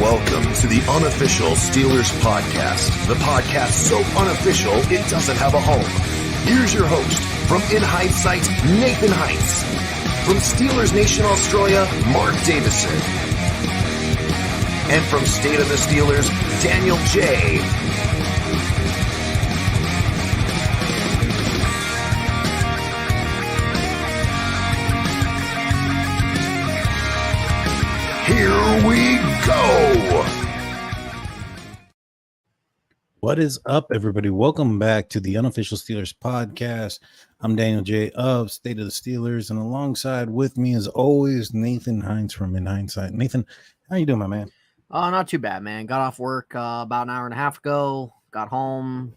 Welcome to the Unofficial Steelers Podcast, the podcast so unofficial it doesn't have a home. Here's your host, from In Hindsight, Nathan Heintz. From Steelers Nation Australia, Mark Davison. And from State of the Steelers, Daniel J. Here we go. What is up, everybody? Welcome back to the Unofficial Steelers Podcast. I'm Daniel J. of State of the Steelers, and alongside with me, as always, Nathan Heintz from In Hindsight. Nathan, how you doing, my man? Not too bad, man. Got off work about an hour and a half ago. Got home,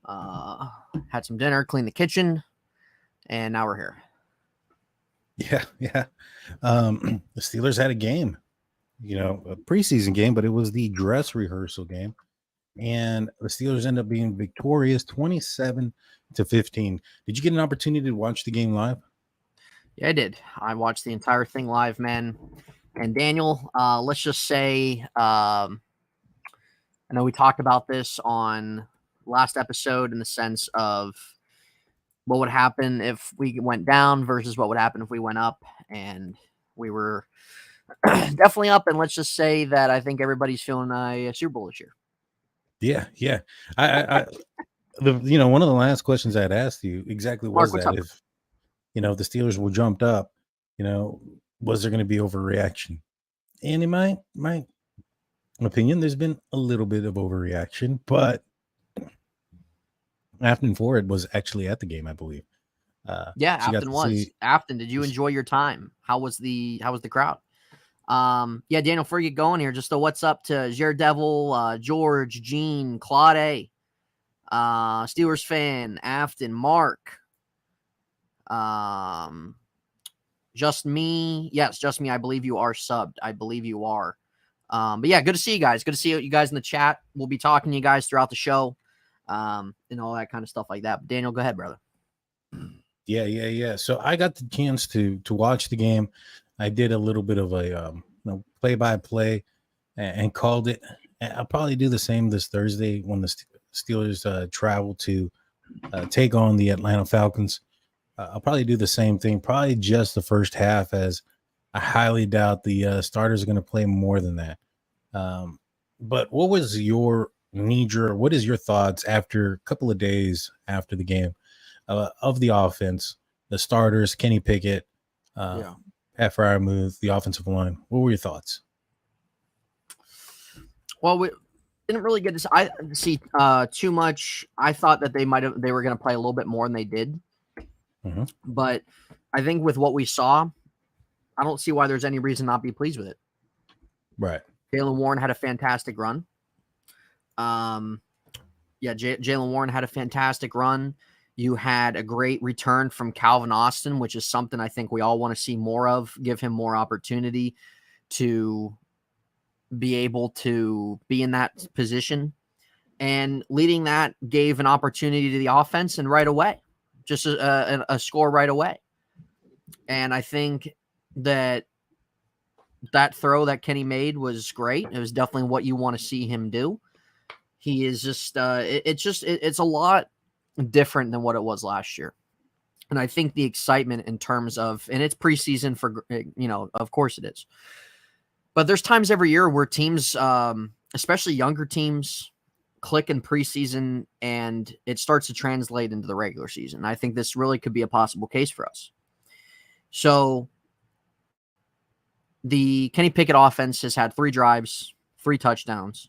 had some dinner, cleaned the kitchen, and now we're here. Yeah. The Steelers had a game, a preseason game, but it was the dress rehearsal game. And the Steelers end up being victorious 27-15. Did you get an opportunity to watch the game live? Yeah, I did. I watched the entire thing live, man. And Daniel, let's just say, I know we talked about this on last episode in the sense of what would happen if we went down versus what would happen if we went up. And we were definitely up. And let's just say that I think everybody's feeling a Super Bowl this year. Yeah. I one of the last questions I'd asked you exactly was Mark, that if, the Steelers were jumped up, was there going to be overreaction? And in my opinion, there's been a little bit of overreaction, but Afton Ford was actually at the game, I believe. Afton was. Afton, did you enjoy your time? How was the crowd? Daniel, before you get going here, just a what's up to Jared Devil, George, Gene, Claude, Steelers fan, Afton, Mark, just me. Yes, just me. I believe you are subbed. I believe you are. But yeah, good to see you guys. Good to see you guys in the chat. We'll be talking to you guys throughout the show, and all that kind of stuff like that. But Daniel, go ahead, brother. Yeah. So I got the chance to watch the game. I did a little bit of a play-by-play and called it. I'll probably do the same this Thursday when the Steelers travel to take on the Atlanta Falcons. I'll probably do the same thing, probably just the first half, as I highly doubt the starters are going to play more than that. But what was your what is your thoughts after a couple of days after the game of the offense, the starters, Kenny Pickett, Pat Fryermuth, the offensive line? What were your thoughts? Well, we didn't really get to see too much. I thought that they were going to play a little bit more than they did. Mm-hmm. But I think with what we saw, I don't see why there's any reason not to be pleased with it. Right. Jaylen Warren had a fantastic run. Jaylen Warren had a fantastic run. You had a great return from Calvin Austin, which is something I think we all want to see more of, give him more opportunity to be able to be in that position. And leading that gave an opportunity to the offense, and right away, just a score right away. And I think that throw that Kenny made was great. It was definitely what you want to see him do. He is just, it's a lot different than what it was last year. And I think the excitement in terms of, and it's preseason for, of course it is. But there's times every year where teams, especially younger teams, click in preseason and it starts to translate into the regular season. I think this really could be a possible case for us. So the Kenny Pickett offense has had 3 drives, 3 touchdowns.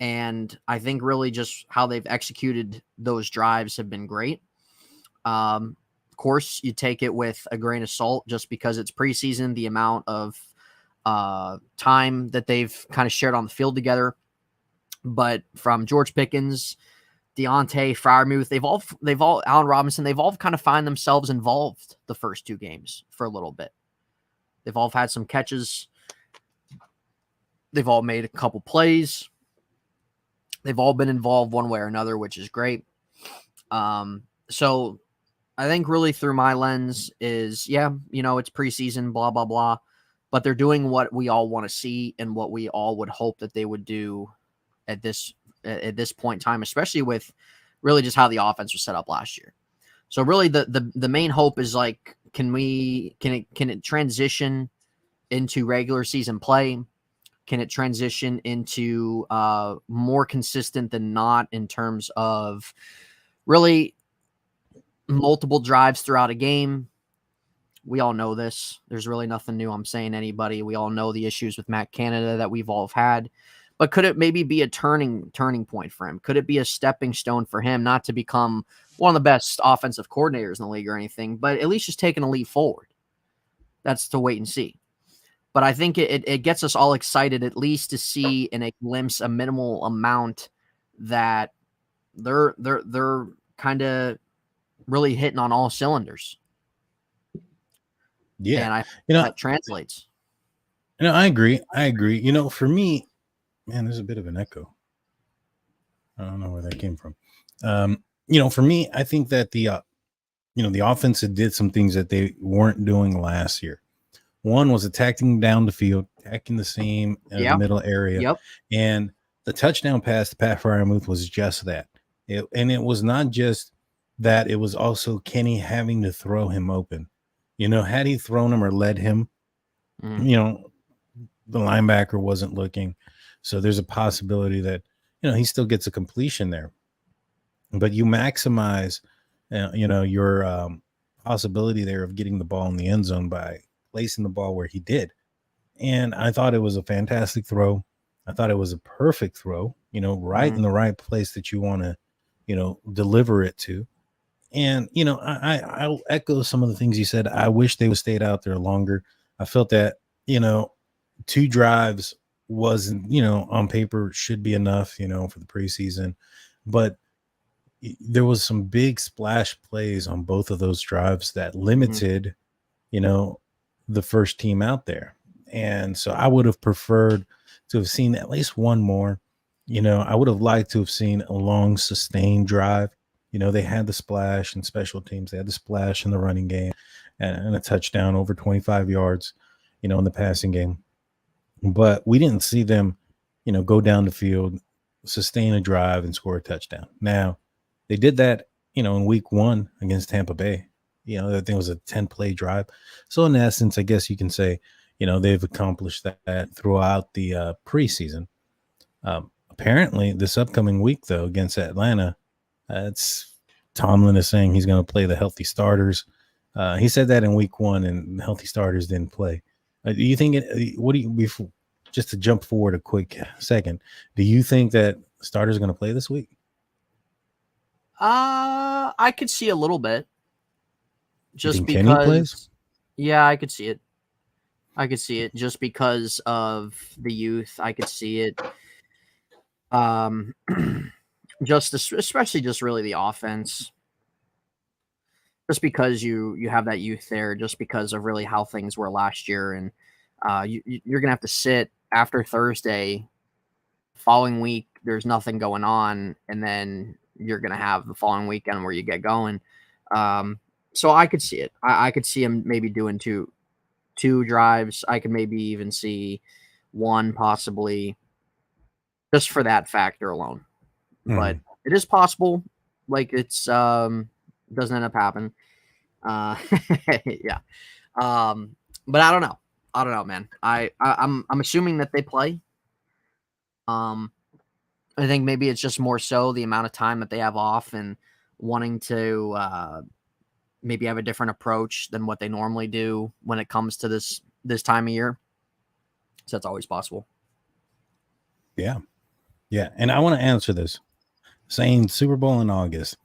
And I think really just how they've executed those drives have been great. Of course, you take it with a grain of salt just because it's preseason, the amount of time that they've kind of shared on the field together. But from George Pickens, Deontay, Fryermuth, they've all Allen Robinson, they've all kind of find themselves involved the first 2 games for a little bit. They've all had some catches. They've all made a couple plays. They've all been involved one way or another, which is great. So I think really through my lens is, it's preseason, blah, blah, blah. but they're doing what we all want to see and what we all would hope that they would do at this point in time, especially with really just how the offense was set up last year. So really the main hope is like, can it transition into regular season play? Can it transition into more consistent than not in terms of really multiple drives throughout a game? We all know this. There's really nothing new I'm saying to anybody. We all know the issues with Matt Canada that we've all had. But could it maybe be a turning point for him? Could it be a stepping stone for him, not to become one of the best offensive coordinators in the league or anything, but at least just taking a leap forward? That's to wait and see. But I think it gets us all excited at least to see in a glimpse, a minimal amount, that they're kind of really hitting on all cylinders. Yeah. And I that translates. I agree. For me, man, there's a bit of an echo. I don't know where that came from. For me, I think that the offense did some things that they weren't doing last year. One was attacking down the field, attacking the seam in the middle area. Yep. And the touchdown pass to Pat Fryermuth was just that. It was not just that. It was also Kenny having to throw him open. Had he thrown him or led him, the linebacker wasn't looking. So there's a possibility that, he still gets a completion there. But you maximize, your possibility there of getting the ball in the end zone by placing the ball where he did. And I thought it was a fantastic throw. I thought it was a perfect throw, right in the right place that you want to, deliver it to. And, I'll echo some of the things you said. I wish they would stayed out there longer. I felt that, 2 drives wasn't, on paper should be enough, for the preseason. But there was some big splash plays on both of those drives that limited, the first team out there. And so I would have preferred to have seen at least one more. I would have liked to have seen a long sustained drive. They had the splash in special teams. They had the splash in the running game and a touchdown over 25 yards, in the passing game. But we didn't see them, go down the field, sustain a drive and score a touchdown. Now, they did that, in week 1 against Tampa Bay. I think it was a 10-play drive. So in essence, I guess you can say, they've accomplished that throughout the preseason. Apparently, this upcoming week, though, against Atlanta, Tomlin is saying he's going to play the healthy starters. He said that in week 1, and healthy starters didn't play. Do you think just to jump forward a quick second, do you think that starters are going to play this week? I could see a little bit. Just because Kenny plays? Yeah, I could see it. Just because of the youth, I could see it. Especially just really the offense. Just because you have that youth there, just because of really how things were last year, and you're gonna have to sit after Thursday, following week. There's nothing going on, and then you're gonna have the following weekend where you get going. So I could see it. I could see him maybe doing two drives. I could maybe even see one possibly, just for that factor alone. But it is possible. Like it's doesn't end up happening. Yeah. But I don't know, man. I'm assuming that they play. I think maybe it's just more so the amount of time that they have off and wanting to maybe have a different approach than what they normally do when it comes to this time of year. So that's always possible. Yeah. Yeah. And I want to answer this saying Super Bowl in August.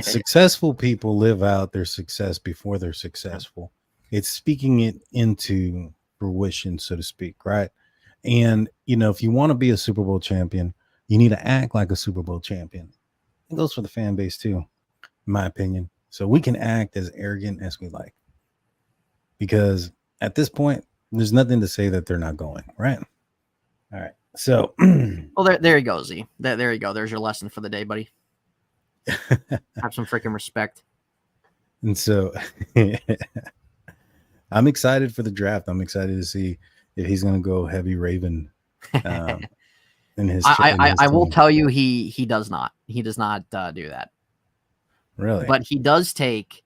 Successful people live out their success before they're successful. It's speaking it into fruition, so to speak, right? And, if you want to be a Super Bowl champion, you need to act like a Super Bowl champion. It goes for the fan base too, in my opinion. So we can act as arrogant as we like. Because at this point, there's nothing to say that they're not going, right? All right. So, well, there you go, Z. There you go. There's your lesson for the day, buddy. Have some freaking respect. And so, I'm excited for the draft. I'm excied to see if he's going to go heavy Raven in his. I will tell you, he does not. He does not do that. Really, but he does take.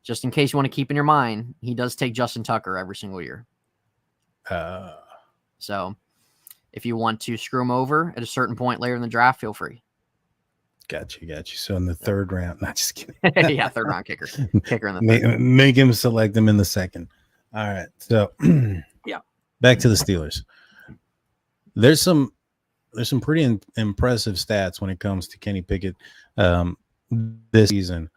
Just in case you want to keep in your mind, he does take Justin Tucker every single year. So if you want to screw him over at a certain point later in the draft, feel free. Got you. So in the third round, not just kidding. Yeah, third round kicker in the third. Make him select him in the second. All right. So yeah, back to the Steelers. There's some pretty impressive stats when it comes to Kenny Pickett this season.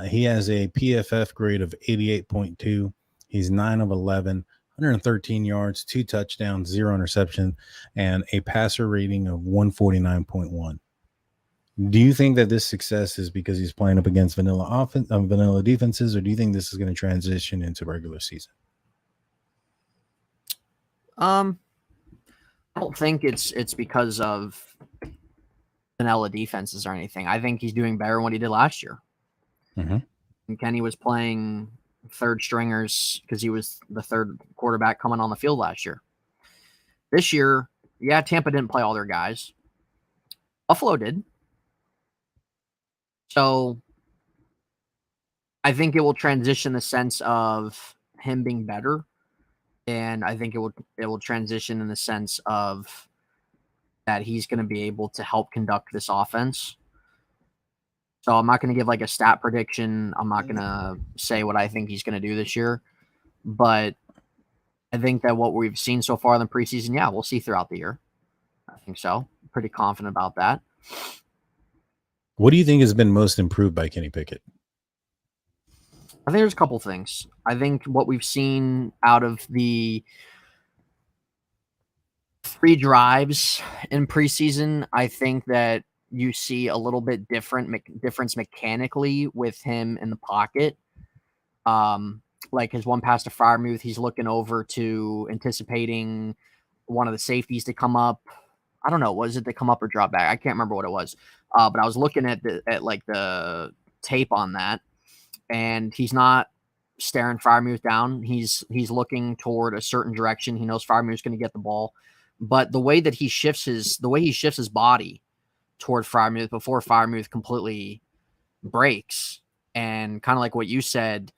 He has a PFF grade of 88.2. He's 9 of 11, 113 yards, 2 touchdowns, 0 interception, and a passer rating of 149.1. Do you think that this success is because he's playing up against vanilla defenses, or do you think this is going to transition into regular season? I don't think it's because of vanilla defenses or anything. I think he's doing better than what he did last year. Mm-hmm. And Kenny was playing third stringers because he was the third quarterback coming on the field last year. This year, yeah, Tampa didn't play all their guys. Buffalo did. So I think it will transition the sense of him being better. And I think it will transition in the sense of that he's going to be able to help conduct this offense. So I'm not going to give like a stat prediction. I'm not going to say what I think he's going to do this year. But I think that what we've seen so far in the preseason, yeah, we'll see throughout the year. I think so. Pretty confident about that. What do you think has been most improved by Kenny Pickett? I think there's a couple things. I think what we've seen out of the 3 drives in preseason, I think that you see a little bit difference mechanically with him in the pocket. Like his one pass to Freiermuth, he's looking over to anticipating one of the safeties to come up. I don't know, was it to come up or drop back? I can't remember what it was. But I was looking at the tape on that, and he's not staring Freiermuth down. He's looking toward a certain direction. He knows Freiermuth's going to get the ball, but the way he shifts his body toward Freiermuth before Freiermuth completely breaks, and kind of like what you said,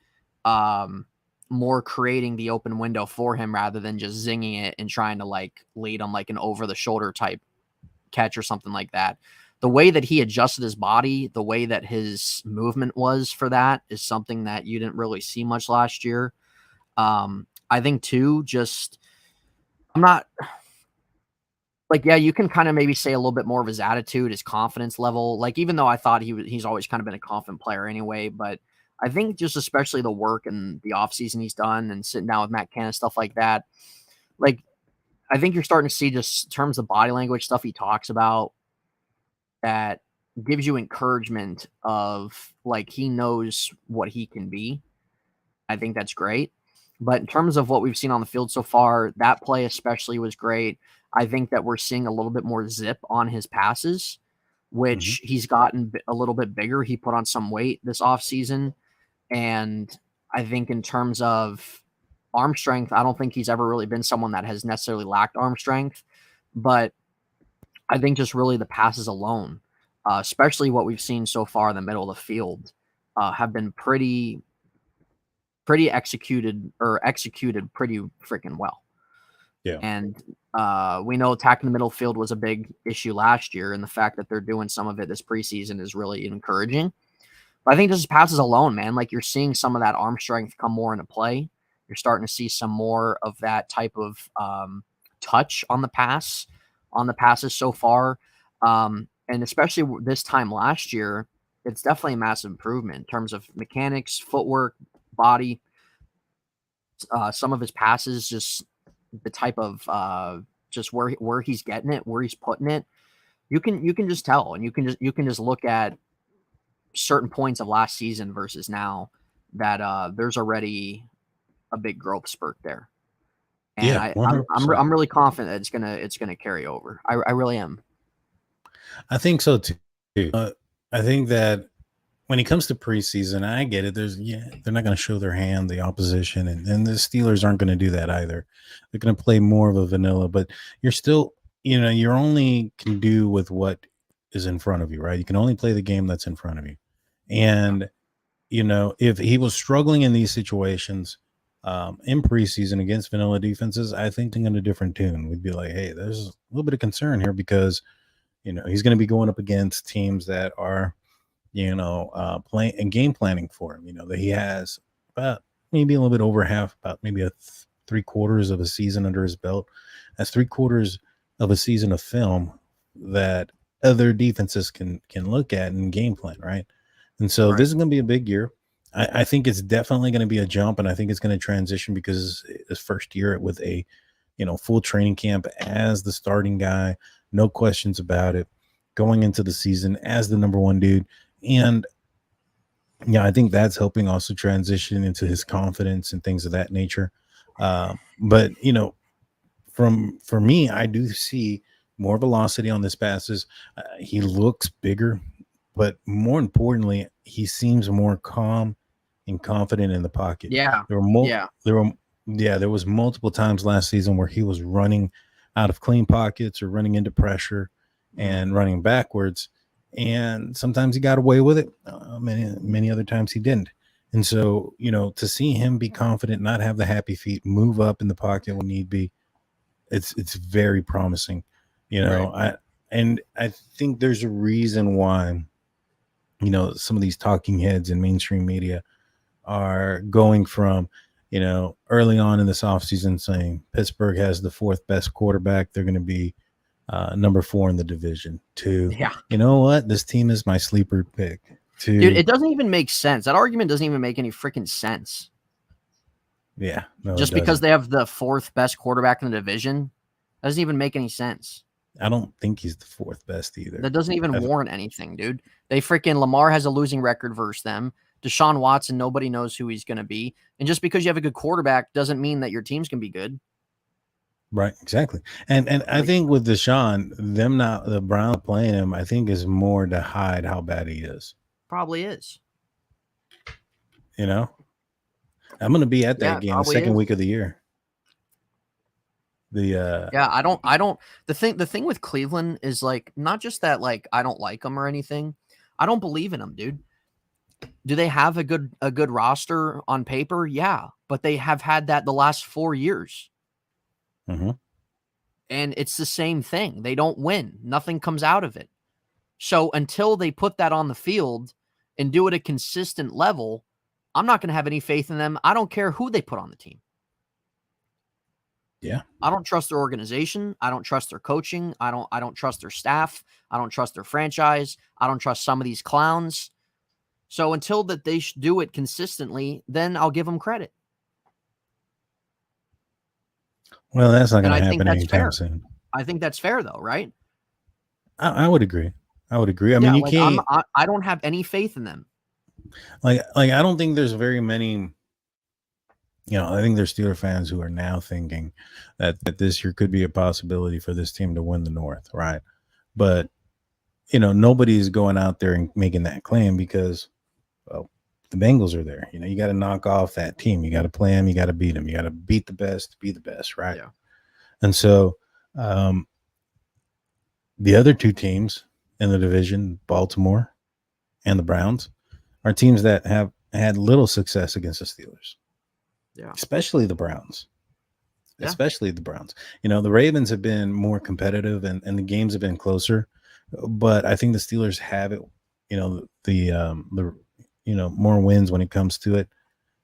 more creating the open window for him rather than just zinging it and trying to like lead him like an over the shoulder type catch or something like that. The way that he adjusted his body, the way that his movement was for that is something that you didn't really see much last year. I think too, I'm not like, yeah, you can kind of maybe say a little bit more of his attitude, his confidence level. Like, even though I thought he's always kind of been a confident player anyway, but I think just especially the work and the offseason he's done and sitting down with Matt Cannon, stuff like that. Like, I think you're starting to see just in terms of body language stuff he talks about that gives you encouragement of like, he knows what he can be. I think that's great. But in terms of what we've seen on the field so far, that play especially was great. I think that we're seeing a little bit more zip on his passes, which he's gotten a little bit bigger. He put on some weight this offseason. And I think in terms of arm strength, I don't think he's ever really been someone that has necessarily lacked arm strength. But I think just really the passes alone, especially what we've seen so far in the middle of the field, have been pretty executed pretty freaking well. Yeah. And we know attacking the middle field was a big issue last year, and the fact that they're doing some of it this preseason is really encouraging. But I think just passes alone, man, like you're seeing some of that arm strength come more into play. You're starting to see some more of that type of touch on the passes so far. And especially this time last year, it's definitely a massive improvement in terms of mechanics, footwork, body. Some of his passes, just the type of just where he's getting it, where he's putting it. You can just tell, and you can just look at certain points of last season versus now that there's already a big growth spurt there. And yeah, I'm really confident that it's gonna carry over. I really am. I think so too. I think that when it comes to preseason, I get it. They're not going to show their hand, the opposition, and the Steelers aren't going to do that either. They're going to play more of a vanilla, but you're still, you're only can do with what is in front of you, right? You can only play the game that's in front of you. And, if he was struggling in these situations in preseason against vanilla defenses, I think they're in a different tune. We'd be like, hey, there's a little bit of concern here because, he's going to be going up against teams that are, playing and game planning for him, that he has about maybe a little bit over half, about maybe three quarters of a season under his belt. That's three quarters of a season of film that other defenses can look at and game plan, right? And so This is going to be a big year. I think it's definitely going to be a jump, and I think it's going to transition because his first year with a, full training camp as the starting guy, no questions about it, going into the season as the number one dude. And yeah, I think that's helping also transition into his confidence and things of that nature. But for me, I do see more velocity on this passes. He looks bigger, but more importantly, he seems more calm and confident in the pocket. Yeah. There was multiple times last season where he was running out of clean pockets or running into pressure and running backwards. And sometimes he got away with it. Many other times he didn't. And so, to see him be confident, not have the happy feet, move up in the pocket when need be, it's very promising. Right. I think there's a reason why, some of these talking heads in mainstream media are going from, early on in this offseason saying Pittsburgh has the fourth best quarterback. They're going to be number 4 in the division. To, you know what? This team is my sleeper pick. Dude, it doesn't even make sense. That argument doesn't even make any freaking sense. Yeah. No, just because they have the 4th best quarterback in the division doesn't even make any sense. I don't think he's the 4th best either. That doesn't even warrant anything, dude. Lamar has a losing record versus them. Deshaun Watson, nobody knows who he's going to be. And just because you have a good quarterback doesn't mean that your team's going to be good. Right, exactly. And I think with Deshaun, the Browns playing him, I think is more to hide how bad he is. Probably is. I'm going to be at that game the second week of the year. I don't. The thing with Cleveland is not just that I don't like them or anything. I don't believe in them, dude. Do they have a good roster on paper? Yeah, but they have had that the last 4 years. Mm-hmm. And it's the same thing. They don't win. Nothing comes out of it. So until they put that on the field and do it at a consistent level, I'm not going to have any faith in them. I don't care who they put on the team. Yeah. I don't trust their organization. I don't trust their coaching. I don't trust their staff. I don't trust their franchise. I don't trust some of these clowns. So until that they do it consistently, then I'll give them credit. Well, that's not going to happen anytime soon. I think that's fair, though, right? I would agree. I mean, you can't. I don't have any faith in them. I don't think there's very many. I think there's Steeler fans who are now thinking that this year could be a possibility for this team to win the North, right? But nobody's going out there and making that claim because, well, the Bengals are there. You got to knock off that team. You got to play them. You got to beat them. You got to beat the best to be the best, right? Yeah. And so, the other two teams in the division, Baltimore and the Browns, are teams that have had little success against the Steelers. Yeah. Especially the Browns. Yeah. Especially the Browns. The Ravens have been more competitive and the games have been closer, but I think the Steelers have it, the more wins when it comes to it.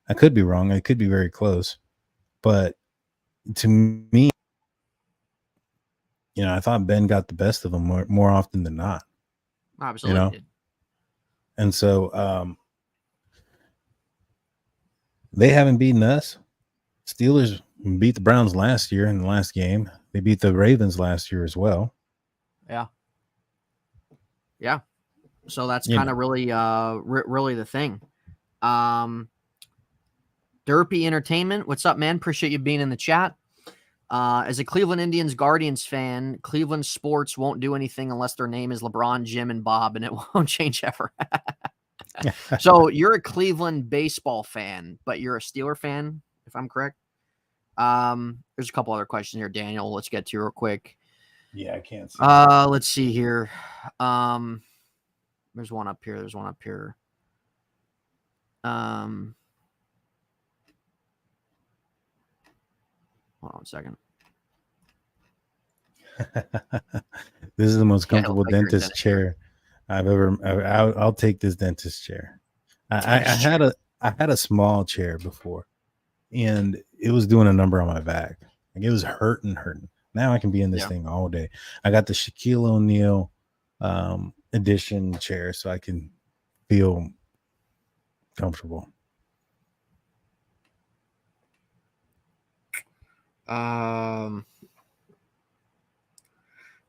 I could be wrong. It could be very close, but to me, I thought Ben got the best of them more often than not. Absolutely. And so, they haven't beaten us. Steelers beat the Browns last year in the last game. They beat the Ravens last year as well. Yeah. Yeah. So that's kind of really the thing. Derpy Entertainment, what's up, man? Appreciate you being in the chat. As a Cleveland Indians Guardians fan, Cleveland sports won't do anything unless their name is LeBron, Jim, and Bob, and it won't change ever. So you're a Cleveland baseball fan, but you're a Steeler fan, if I'm correct. There's a couple other questions here, Daniel. Let's get to real quick. Yeah, I can't see. Let's see here. There's one up here. Hold on a second. This is the most Yeah, comfortable like your dentist dentist chair I've ever. I'll take this dentist chair. I had a small chair before, and it was doing a number on my back. Like it was hurting. Now I can be in this thing all day. I got the Shaquille O'Neal edition chair, so I can feel comfortable.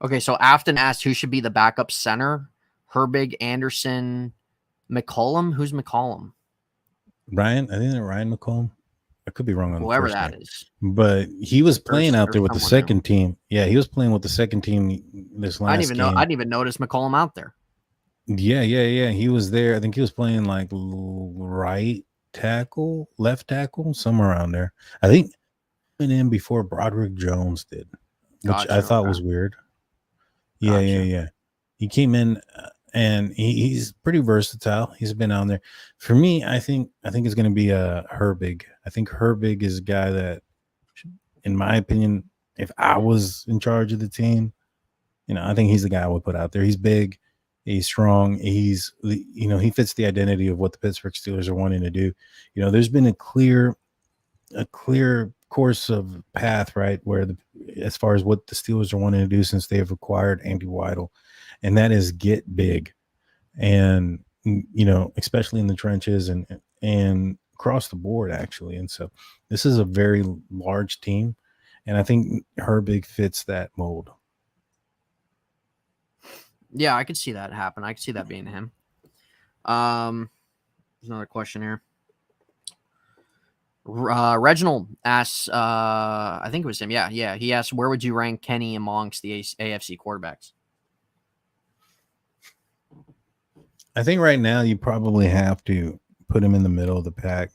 Okay, so Afton asked who should be the backup center. Herbig, Anderson, McCollum. Who's McCollum? Ryan, I think they're Ryan McCollum. I could be wrong on Whoever the first that name. is. But he was playing out there with the someone second team. Yeah, he was playing with the second team this last I didn't even notice McCollum out there. Yeah. He was there. I think he was playing like right tackle, left tackle, somewhere around there. I think he went in before Broderick Jones did, which I thought was weird. Yeah. He came in and he's pretty versatile. He's been on there. For me, I think it's going to be Herbig. I think Herbig is a guy that, in my opinion, if I was in charge of the team, I think he's the guy I would put out there. He's big, he's strong, he fits the identity of what the Pittsburgh Steelers are wanting to do. There's been a clear course of path, right, where as far as what the Steelers are wanting to do since they've acquired Andy Weidel, and that is get big, and especially in the trenches and across the board, actually. And so this is a very large team, and I think Herbig fits that mold. Yeah, I could see that happen. I could see that being him. There's another question here. Reginald asks, I think it was him. Yeah. He asked, where would you rank Kenny amongst the AFC quarterbacks? I think right now you probably have to put him in the middle of the pack,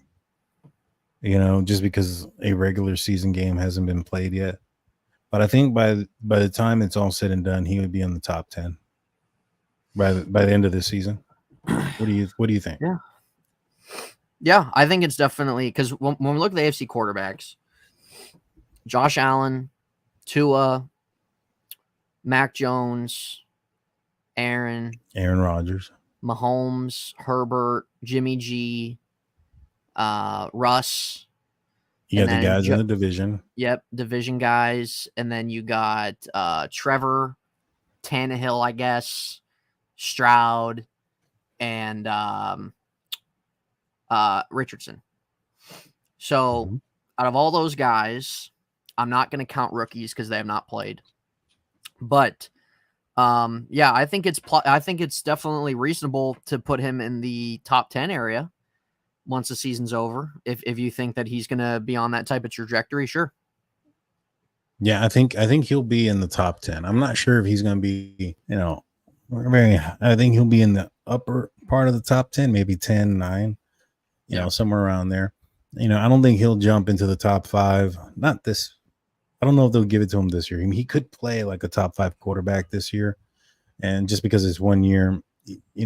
just because a regular season game hasn't been played yet. But I think by the time it's all said and done, he would be in the top 10 by the end of this season. What do you think? Yeah, I think it's definitely, because when we look at the AFC quarterbacks, Josh Allen, Tua, Mac Jones, Aaron Rodgers, Mahomes, Herbert, Jimmy G, Russ. You got the guys in the division. Yep, division guys. And then you got Trevor, Tannehill, I guess, Stroud, and Richardson. So out of all those guys, I'm not going to count rookies because they have not played. But I think it's definitely reasonable to put him in the top 10 area once the season's over. If you think that he's going to be on that type of trajectory, sure. Yeah, I think he'll be in the top 10. I'm not sure if he's going to be, I think he'll be in the upper part of the top 10, maybe 10, 9, somewhere around there. I don't think he'll jump into the top 5. Not this. I don't know if they'll give it to him this year. He could play like a top 5 quarterback this year. And just because it's 1 year,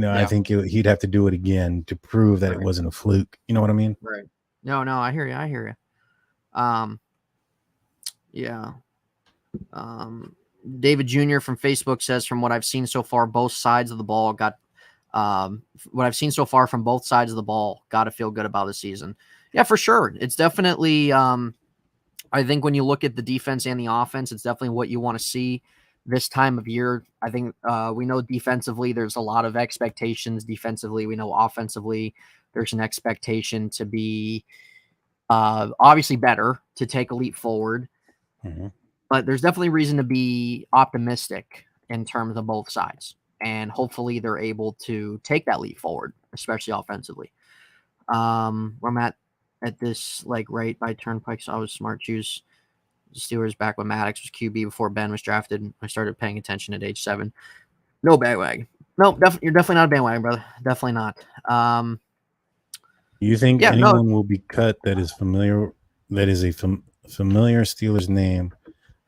I think he'd have to do it again to prove that it wasn't a fluke. You know what I mean? Right. No, I hear you. Yeah. David Jr. from Facebook says, from what I've seen so far, both sides of the ball got to feel good about the season. Yeah, for sure. It's definitely, I think when you look at the defense and the offense, it's definitely what you want to see this time of year. I think we know defensively there's a lot of expectations. Defensively, we know offensively there's an expectation to be obviously better, to take a leap forward. Mm-hmm. But there's definitely reason to be optimistic in terms of both sides. And hopefully they're able to take that leap forward, especially offensively. Where I'm at this, like, right by Turnpike, so I was smart choose the Steelers back when Maddox was QB before Ben was drafted. I started paying attention at age 7. No bagwag. No, you're definitely not a bandwagon, brother. Definitely not. You think Yeah, no. anyone will be cut that is familiar? That is a familiar Steelers name.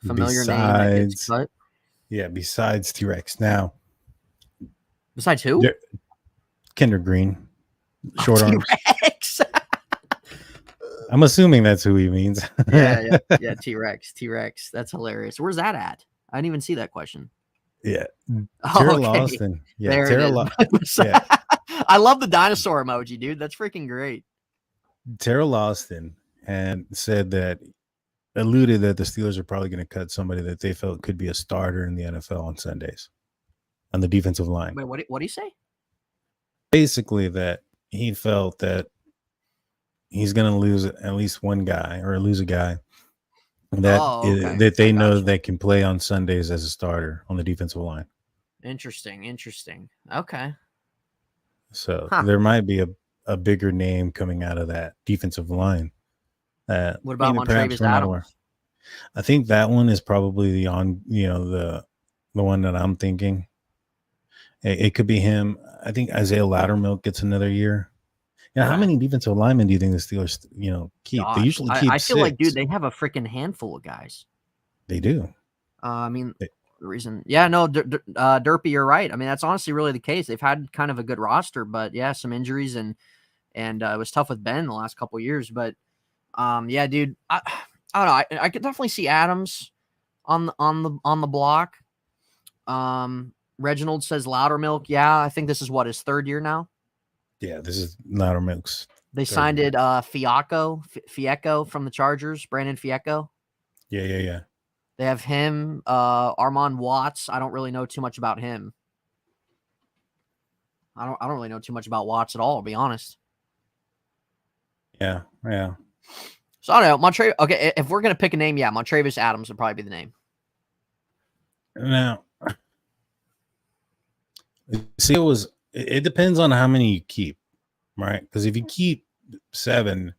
Familiar name that gets cut. Yeah, besides T-Rex. Now, besides who? Kendrick Green, short arms. T-Rex. I'm assuming that's who he means. yeah. T-Rex. That's hilarious. Where's that at? I didn't even see that question. Yeah, Terrell Austin. Yeah, there Terrell. Yeah. I love the dinosaur emoji, dude. That's freaking great. Terrell Austin and said that alluded that the Steelers are probably going to cut somebody that they felt could be a starter in the NFL on Sundays on the defensive line. Wait, what do you say? Basically, that he felt that he's going to lose at least one guy or lose a guy that that they know that can play on Sundays as a starter on the defensive line. Interesting. Okay. So there might be a bigger name coming out of that defensive line. What about Montravius Adams? I think that one is probably the one that I'm thinking. It could be him. I think Isaiah Loudermilk gets another year. Yeah, how many defensive linemen do you think the Steelers, keep? Gosh, they usually keep I feel 6. like, dude, they have a freaking handful of guys. They do. The reason, Derpy, you're right. I mean, that's honestly really the case. They've had kind of a good roster, but yeah, some injuries and it was tough with Ben the last couple of years. But dude, I don't know. I could definitely see Adams on the block. Reginald says Loudermilk. Yeah, I think this is his third year now. Yeah, this is Loudermilk's. They signed it Fiecko from the Chargers, Brandon Fiecko. Yeah. They have him, Armand Watts. I don't really know too much about him. I don't really know too much about Watts at all, to be honest. Yeah. So I don't know. Okay, if we're gonna pick a name, Montravius Adams would probably be the name. Now, see, it depends on how many you keep, right? Because if you keep 7,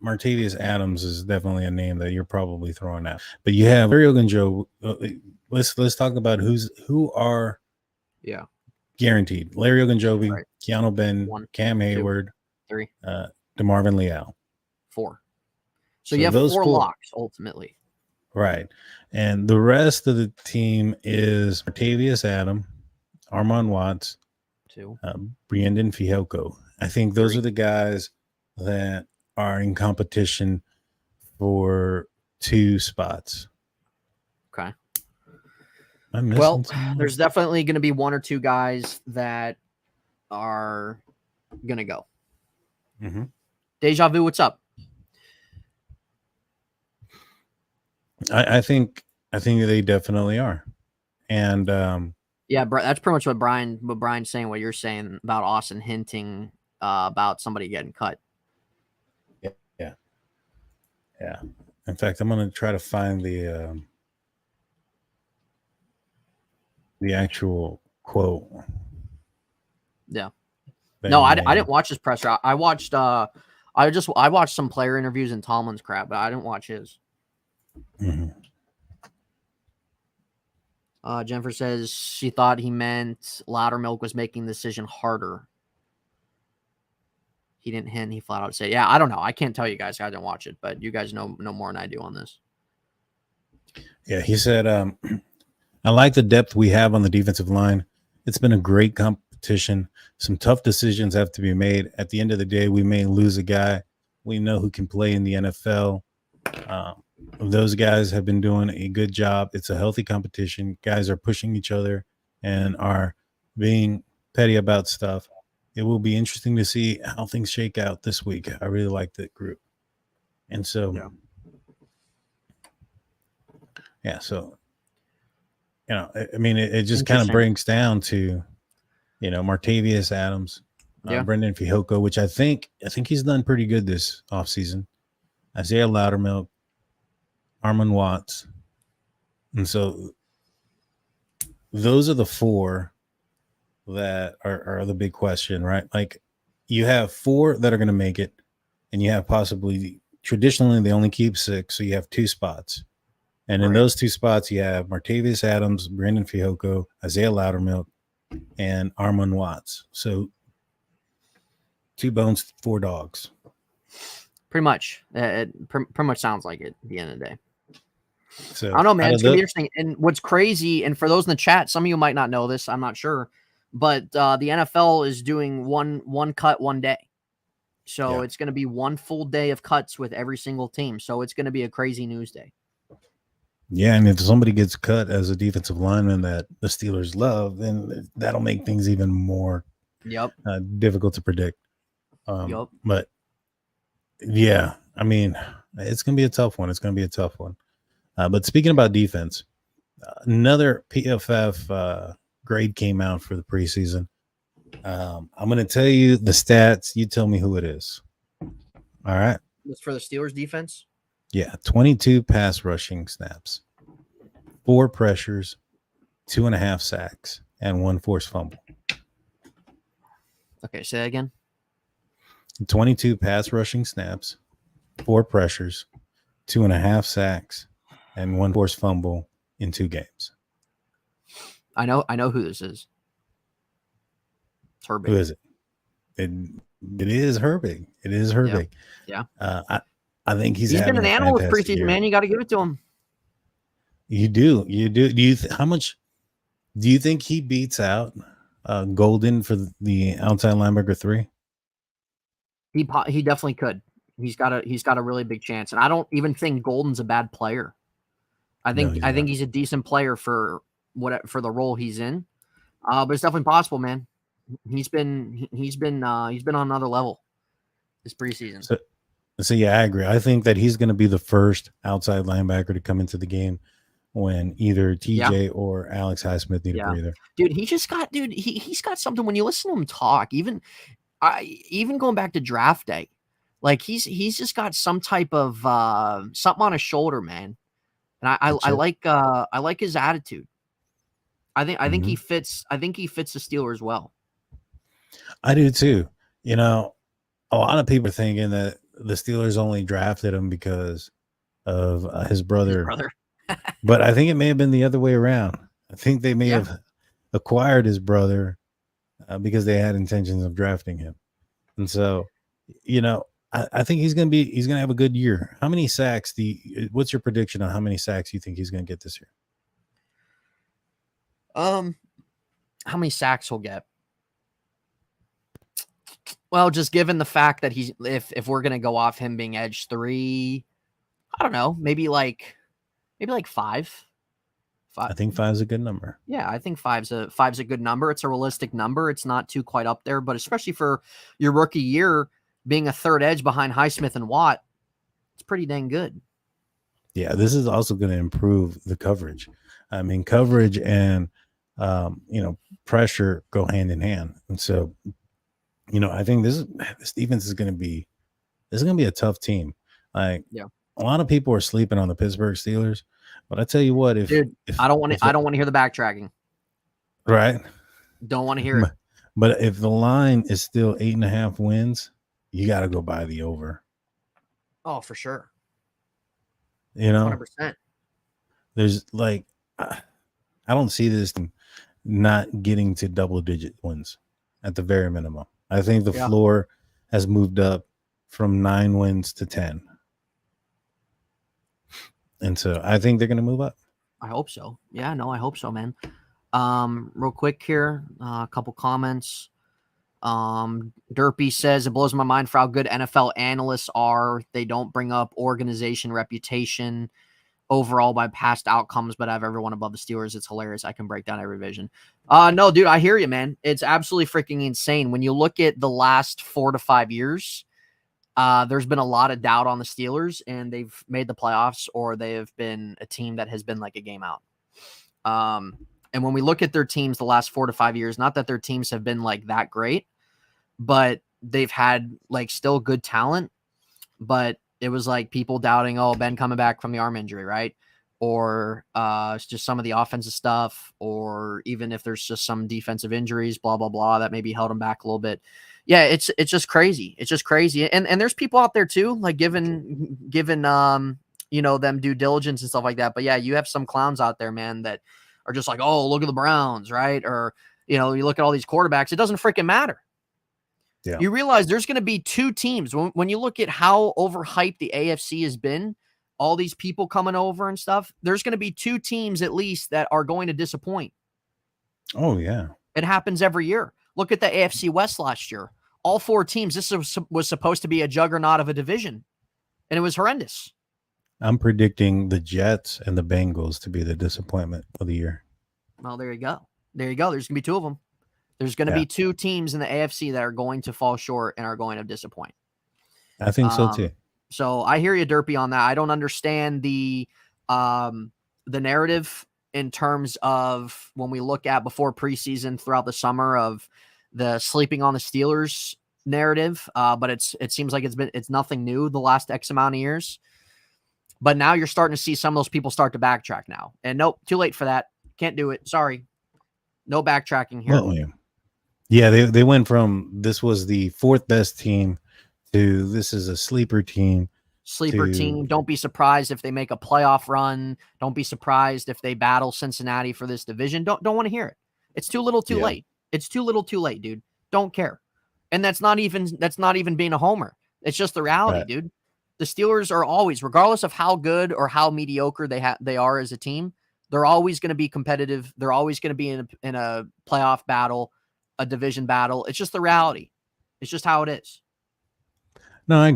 Montravius Adams is definitely a name that you're probably throwing out. But you have Larry Ogunjobi. Let's talk about who are guaranteed. Larry Ogunjobi, right. Keanu Ben, 1, Cam Hayward, 2, 3, DeMarvin Leal, 4. So you have 4 locks ultimately. Right. And the rest of the team is Montravius Adams, Armand Watts, 2, Brandon Fielko. I think those are the guys that are in competition for 2 spots. Okay. Well, there's definitely going to be 1 or 2 guys that are going to go. Mm-hmm. Deja Vu, what's up? I think they definitely are. And that's pretty much what Brian's saying, what you're saying about Austin hinting about somebody getting cut. Yeah. In fact, I'm going to try to find the actual quote. Yeah. No, I didn't watch his presser. I watched I watched some player interviews and Tomlin's crap, but I didn't watch his. Mm-hmm. Jennifer says she thought he meant Loudermilk was making the decision harder. He didn't hint. He flat out said, "Yeah, I don't know. I can't tell you guys. I didn't watch it, but you guys know more than I do on this." Yeah, he said, "I like the depth we have on the defensive line. It's been a great competition. Some tough decisions have to be made. At the end of the day, we may lose a guy we know who can play in the NFL. Those guys have been doing a good job. It's a healthy competition. Guys are pushing each other and are being petty about stuff. It will be interesting to see how things shake out this week. I really like that group." And so, so, I mean, it just kind of breaks down to, Montravius Adams, Brendan Fielko, which I think he's done pretty good this offseason. Isaiah Loudermilk, Armand Watts. And so those are the 4 that are the big question, right? Like, you have 4 that are going to make it, and you have traditionally they only keep 6, so you have 2 spots. And in those 2 spots, you have Montravius Adams, Brandon Fielko, Isaiah Loudermilk, and Armon Watts. So 2 bones, 4 dogs. Pretty much. It pretty much sounds like it at the end of the day. So I don't know, man. It's going to be interesting. And what's crazy, and for those in the chat, some of you might not know this, I'm not sure, but the NFL is doing one cut one day. So it's going to be one full day of cuts with every single team. So it's going to be a crazy news day. Yeah, and if somebody gets cut as a defensive lineman that the Steelers love, then that'll make things even more difficult to predict. But yeah, I mean, it's going to be a tough one. But speaking about defense, another PFF grade came out for the preseason. I'm going to tell you the stats. You tell me who it is. All right. It's for the Steelers defense? Yeah. 22 pass rushing snaps, 4 pressures, 2.5 sacks, and 1 forced fumble. Okay. Say that again. 22 pass rushing snaps, 4 pressures, 2.5 sacks, and 1 forced fumble in 2 games. I know who this is. It's Herbig. Who is it? It is Herbig. It is Herbig. Yeah. I think he's been an animal with preseason, year. man. You got to give it to him. You do. Do you how much do you think he beats out Golden for the outside linebacker 3? He definitely could. He's got a really big chance, and I don't even think Golden's a bad player. I think he's a decent player for the role he's in. But it's definitely possible, man. He's been on another level this preseason. So yeah, I agree. I think that he's going to be the first outside linebacker to come into the game when either TJ or Alex Highsmith need a breather. Dude, he's got something when you listen to him talk, even going back to draft day. Like he's just got some type of something on his shoulder, man. And I like his attitude. I think he fits the Steelers well. I do too. You know, a lot of people are thinking that the Steelers only drafted him because of his brother. But I think it may have been the other way around. I think they may have acquired his brother because they had intentions of drafting him. And so, you know, I think he's going to have a good year. How many sacks what's your prediction on how many sacks you think he's going to get this year? How many sacks he'll get? Well, just given the fact that if we're going to go off him being edge 3, I don't know, maybe like 5. I think 5 is a good number. Yeah, I think 5's a good number. It's a realistic number. It's not too quite up there, but especially for your rookie year, being a third edge behind Highsmith and Watt, it's pretty dang good. Yeah, this is also going to improve the coverage. I mean, coverage and pressure go hand in hand, and so I think this defense is going to be a tough team. Like, a lot of people are sleeping on the Pittsburgh Steelers, but I tell you what, if I don't want to hear the backtracking, right? Don't want to hear it. But if the line is still 8.5 wins, you got to go by the over. Oh, for sure. 100%. There's like, I don't see this not getting to double-digit wins at the very minimum. I think the floor has moved up from 9 wins to 10. And so I think they're going to move up. I hope so. Yeah, no, I hope so, man. Real quick here, a couple comments. Derpy says, it blows my mind for how good NFL analysts are. They don't bring up organization, reputation, overall by past outcomes, but I have everyone above the Steelers. It's hilarious. I can break down every vision. No, dude, I hear you, man. It's absolutely freaking insane. When you look at the last 4 to 5 years, there's been a lot of doubt on the Steelers, and they've made the playoffs, or they have been a team that has been like a game out. And when we look at their teams the last 4 to 5 years, not that their teams have been like that great, but they've had like still good talent, but it was like people doubting, Ben coming back from the arm injury, right? Or it's just some of the offensive stuff, or even if there's just some defensive injuries, blah, blah, blah, that maybe held them back a little bit. Yeah, it's just crazy. It's just crazy. And there's people out there too, like given them due diligence and stuff like that. But yeah, you have some clowns out there, man, that are just like, oh, look at the Browns, right? Or, You look at all these quarterbacks, it doesn't freaking matter. Yeah. You realize there's going to be two teams. When you look at how overhyped the AFC has been, all these people coming over and stuff, there's going to be two teams at least that are going to disappoint. Oh, yeah. It happens every year. Look at the AFC West last year. All four teams, this was supposed to be a juggernaut of a division, and it was horrendous. I'm predicting the Jets and the Bengals to be the disappointment of the year. Well, there you go. There's going to be two of them. There's going to be two teams in the AFC that are going to fall short and are going to disappoint. I think so too. So I hear you, Derpy, on that. I don't understand the narrative in terms of when we look at before preseason throughout the summer of the sleeping on the Steelers narrative. But it seems like it's nothing new the last X amount of years. But now you're starting to see some of those people start to backtrack now. And nope, too late for that. Can't do it. Sorry. No backtracking here. Well, yeah, they went from this was the fourth best team to this is a sleeper team. Team. Don't be surprised if they make a playoff run. Don't be surprised if they battle Cincinnati for this division. Don't want to hear it. It's too little too late. It's too little too late, dude. Don't care. And that's not even being a homer. It's just the reality, dude. The Steelers are always, regardless of how good or how mediocre they are as a team, they're always going to be competitive. They're always going to be in a playoff battle, a division battle. It's just the reality. It's just how it is. No, I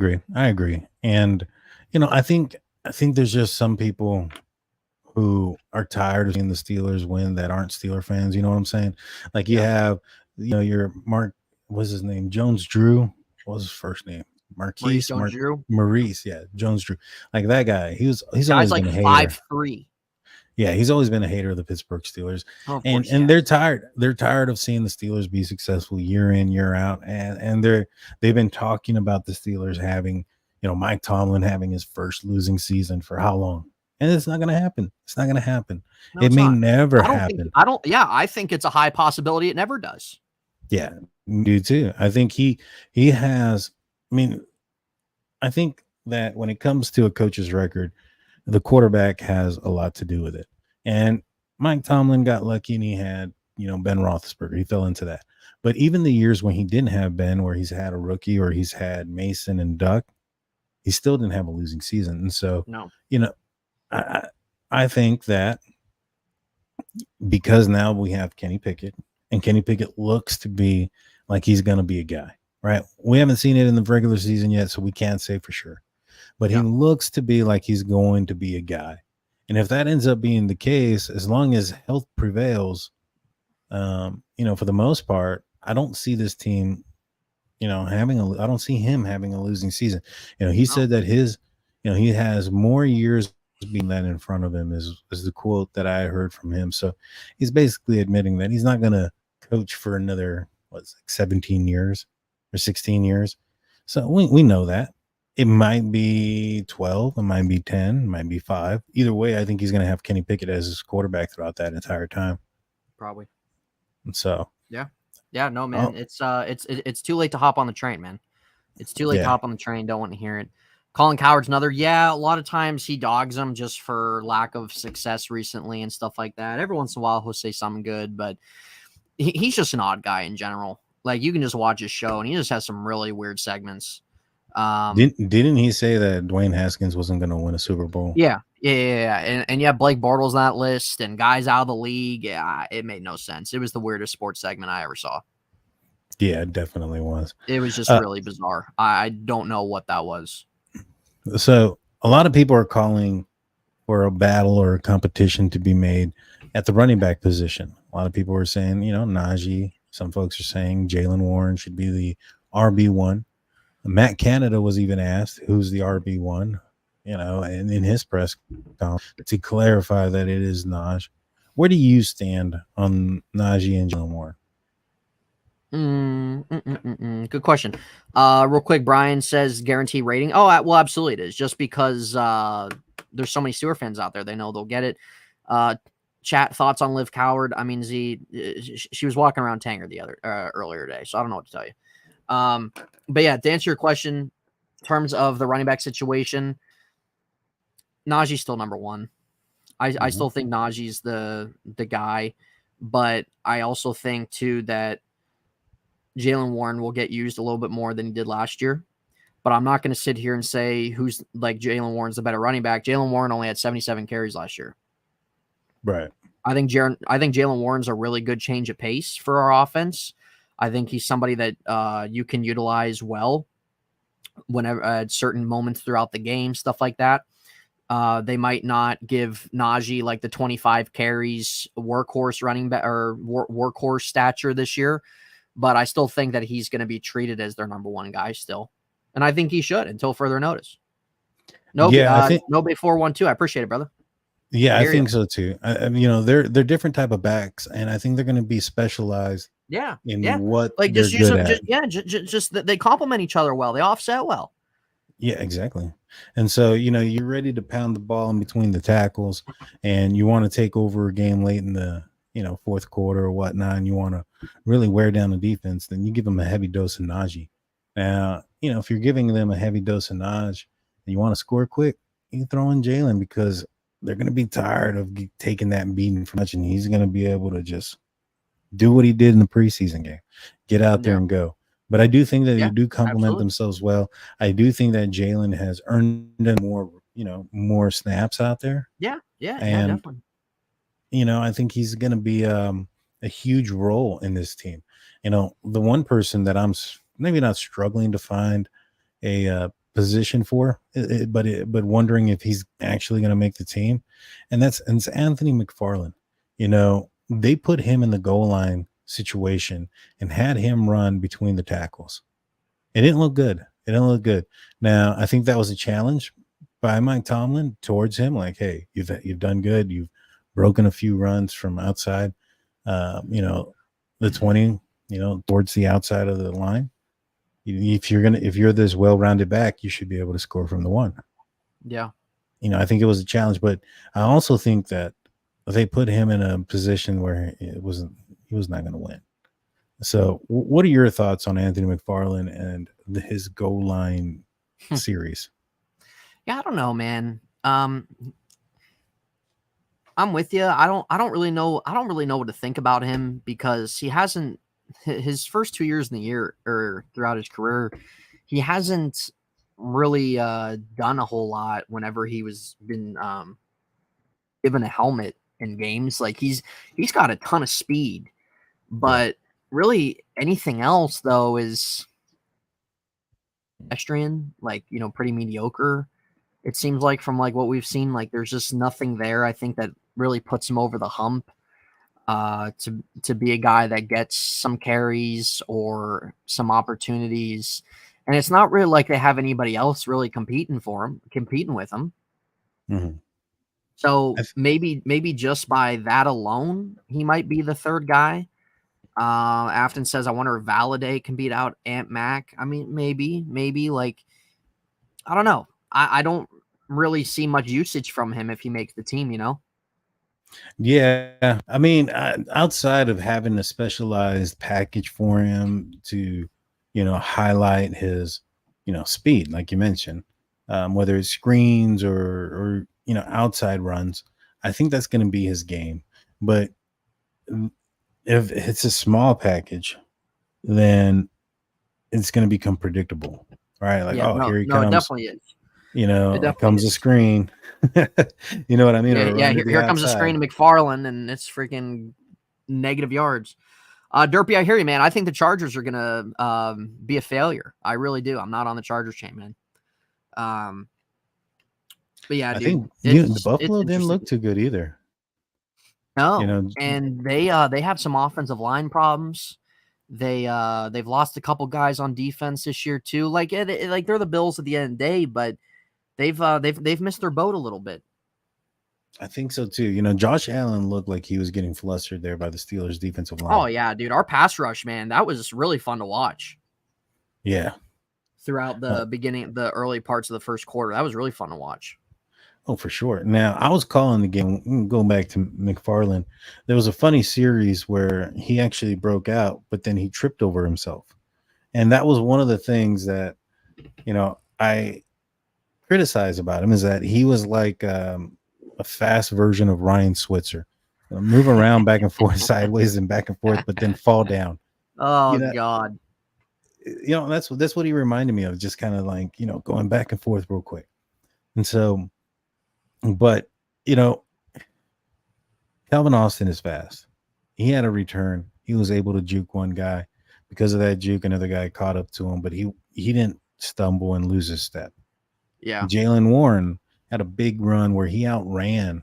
agree. And, I think there's just some people who are tired of seeing the Steelers win that aren't Steeler fans. You know what I'm saying? Like you have, your Mark, what's his name? Jones-Drew. What was his first name? Maurice Jones-Drew. Yeah. Jones-Drew. Like that guy. He's always been a hater. 5'3". Yeah, he's always been a hater of the Pittsburgh Steelers. Oh, and they're tired. They're tired of seeing the Steelers be successful year in, year out. And they've been talking about the Steelers having, Mike Tomlin having his first losing season for how long? And it's not going to happen. It's not going to happen. No, it may never happen. I think it's a high possibility it never does. Yeah, do too. I think he has, I think that when it comes to a coach's record, the quarterback has a lot to do with it. And Mike Tomlin got lucky and he had, Ben Roethlisberger. He fell into that. But even the years when he didn't have Ben, where he's had a rookie or he's had Mason and Duck, he still didn't have a losing season. And so, I think that because now we have Kenny Pickett and Kenny Pickett looks to be like he's going to be a guy, right? We haven't seen it in the regular season yet, so we can't say for sure. But he looks to be like he's going to be a guy. And if that ends up being the case, as long as health prevails, for the most part, I don't see this team, I don't see him having a losing season. He said that he has more years being that in front of him is the quote that I heard from him. So he's basically admitting that he's not going to coach for another, 17 years or 16 years. So we know that. It might be 12, it might be 10, it might be 5. Either way, I think he's going to have Kenny Pickett as his quarterback throughout that entire time. Probably. And so, yeah, no, man, it's too late to hop on the train, man. It's too late to hop on the train. Don't want to hear it. Colin Cowherd's another. Yeah, a lot of times he dogs them just for lack of success recently and stuff like that. Every once in a while he'll say something good, but he's just an odd guy in general. Like you can just watch his show and he just has some really weird segments. Didn't he say that Dwayne Haskins wasn't going to win a Super Bowl? Yeah. And yeah, Blake Bortles on that list and guys out of the league. Yeah, it made no sense. It was the weirdest sports segment I ever saw. Yeah, it definitely was. It was just really bizarre. I don't know what that was. So a lot of people are calling for a battle or a competition to be made at the running back position. A lot of people are saying, Najee. Some folks are saying Jaylen Warren should be the RB1. Matt Canada was even asked who's the RB1, and in his press conference to clarify that it is Najee. Where do you stand on Najee and Jaylen Warren? Good question. Real quick, Brian says guarantee rating. Oh, well, absolutely it is. Just because there's so many Steelers fans out there, they know they'll get it. Chat thoughts on Liv Cowherd. I mean, she was walking around Tanger earlier today, so I don't know what to tell you. But yeah, to answer your question, in terms of the running back situation, Najee's still number one. I still think Najee's the guy. But I also think too that Jaylen Warren will get used a little bit more than he did last year. But I'm not going to sit here and say who's like Jaylen Warren's the better running back. Jaylen Warren only had 77 carries last year. Right. I think Jaylen Warren's a really good change of pace for our offense. I think he's somebody that you can utilize well whenever at certain moments throughout the game, stuff like that. They might not give Najee like the 25 carries workhorse running back or workhorse stature this year, but I still think that he's going to be treated as their number one guy still. And I think he should until further notice. No, I think no before 1-2. I appreciate it, brother. Yeah, I think so too. They're different type of backs, and I think they're going to be specialized. In what like they're just use good them. at. Just that they complement each other well. They offset well. Yeah, exactly. And so you're ready to pound the ball in between the tackles, and you want to take over a game late in the fourth quarter or whatnot, and you want to really wear down the defense. Then you give them a heavy dose of Najee. Now, if you're giving them a heavy dose of Najee and you want to score quick, you throw in Jaylen because they're going to be tired of taking that beating from much, and he's going to be able to just do what he did in the preseason game, get out there and go. But I do think that they do complement themselves well. I do think that Jaylen has earned more snaps out there. Yeah, and, definitely. I think he's going to be a huge role in this team. The one person that I'm maybe not struggling to find a position for, but wondering if he's actually going to make the team, and it's Anthony McFarland. They put him in the goal line situation and had him run between the tackles. It didn't look good. Now, I think that was a challenge by Mike Tomlin towards him. Like, hey, you've done good. You've broken a few runs from outside, the 20, towards the outside of the line. If you're this well-rounded back, you should be able to score from the one. Yeah. I think it was a challenge, but I also think that they put him in a position where he was not going to win. So what are your thoughts on Anthony McFarland and his goal line series? Yeah, I don't know, man. I'm with you. I don't really know what to think about him because he hasn't his first 2 years in the year or throughout his career, he hasn't really done a whole lot whenever he was been given a helmet in games. Like he's got a ton of speed, but really anything else though is pedestrian, like pretty mediocre. It seems like from like what we've seen, like there's just nothing there. I think that really puts him over the hump to be a guy that gets some carries or some opportunities. And it's not really like they have anybody else really competing with him. Mm-hmm. So maybe just by that alone, he might be the third guy. Afton says, I wonder if Valade can beat out Ant Mac. I mean, maybe like, I don't know. I don't really see much usage from him if he makes the team, Yeah. I mean, outside of having a specialized package for him to, highlight his, speed, like you mentioned, whether it's screens or outside runs, I think that's going to be his game. But if it's a small package, then it's going to become predictable, right? Like, here he comes. It definitely is. Here comes a screen. You know what I mean? Yeah, here comes a screen to McFarland, and it's freaking negative yards. Derpy, I hear you, man. I think the Chargers are going to be a failure. I really do. I'm not on the Chargers chain, man. But yeah, I dude, think the Buffalo didn't look too good either. No, and they have some offensive line problems. They've lost a couple guys on defense this year too. Like they're the Bills at the end of the day, but they've missed their boat a little bit. I think so too. Josh Allen looked like he was getting flustered there by the Steelers' defensive line. Oh yeah, dude, our pass rush, man, that was really fun to watch. Yeah, throughout the early parts of the first quarter, that was really fun to watch. Oh, for sure. Now, I was calling the game, going back to McFarland. There was a funny series where he actually broke out, but then he tripped over himself. And that was one of the things that, I criticize about him is that he was like a fast version of Ryan Switzer. move around back and forth, sideways and back and forth, but then fall down. Oh You know, God. that's what he reminded me of, just kind of like, going back and forth real quick. And so, but you know, Calvin Austin is fast. He had a return. He was able to juke one guy. Because of that juke, another guy caught up to him, but he didn't stumble and lose his step. Yeah. Jalen Warren had a big run where he outran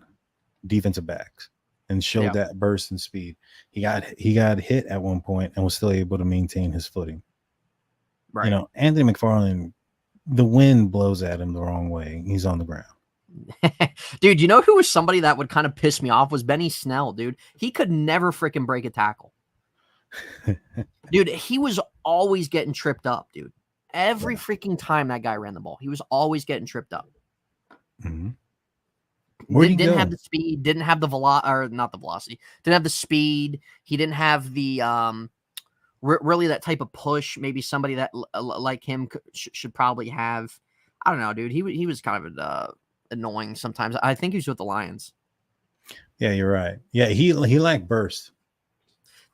defensive backs and showed that burst and speed. He got hit at one point and was still able to maintain his footing. Right. Anthony McFarland, the wind blows at him the wrong way. He's on the ground. Dude, you know who was somebody that would kind of piss me off was Benny Snell, dude. He could never freaking break a tackle. Dude, he was always getting tripped up, dude. Every freaking time that guy ran the ball, he was always getting tripped up. Mm-hmm. Didn't have the speed, didn't have the velocity, didn't have the speed. He didn't have the really that type of push. Maybe somebody that like him should probably have. I don't know, dude. He was kind of annoying sometimes. I think he was with the Lions. Yeah, you're right. Yeah, he lacked burst.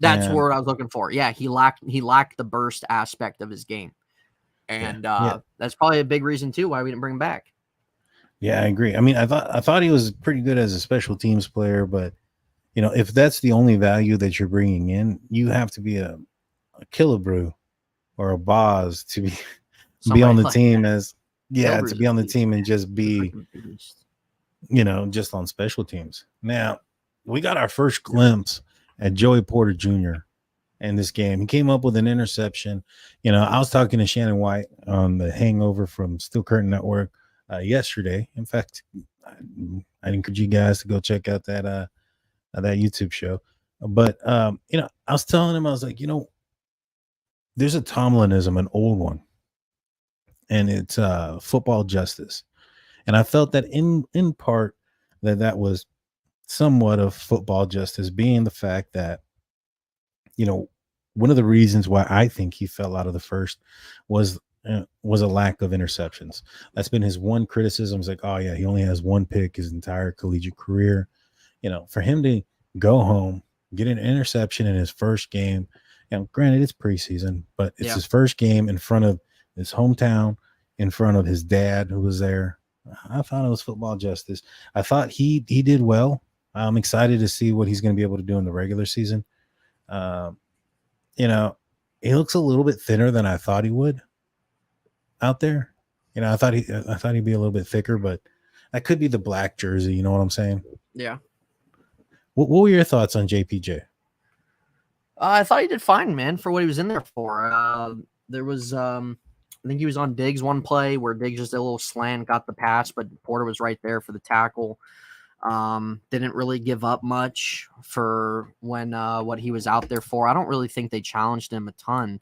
That's the word I was looking for. Yeah, he lacked the burst aspect of his game, and that's probably a big reason too why we didn't bring him back. Yeah, I agree. I mean, I thought he was pretty good as a special teams player, but if that's the only value that you're bringing in, you have to be a Killebrew or a Boz to be on the team as to be on the team and just be just on special teams. Now we got our first glimpse at Joey Porter Jr. in this game. He came up with an interception. I was talking to Shannon White on the Hangover from Steel Curtain Network yesterday. In fact, I encourage you guys to go check out that YouTube show. But I was telling him, I was like, there's a Tomlinism, an old one, and it's football justice. And I felt that in part that was somewhat of football justice, being the fact that, one of the reasons why I think he fell out of the first was a lack of interceptions. That's been his one criticism. It's like, oh yeah, he only has one pick his entire collegiate career. For him to go home, get an interception in his first game, granted it's preseason, but it's his first game in front of his hometown, in front of his dad who was there. I thought it was football justice. I thought he did well. I'm excited to see what he's going to be able to do in the regular season. He looks a little bit thinner than I thought he would out there. I thought he'd be a little bit thicker, but that could be the black jersey. You know what I'm saying? Yeah. What were your thoughts on JPJ? I thought he did fine, man, for what he was in there for. There was, I think he was on Diggs one play where Diggs just did a little slant, got the pass, but Porter was right there for the tackle. Didn't really give up much for when what he was out there for. I don't really think they challenged him a ton,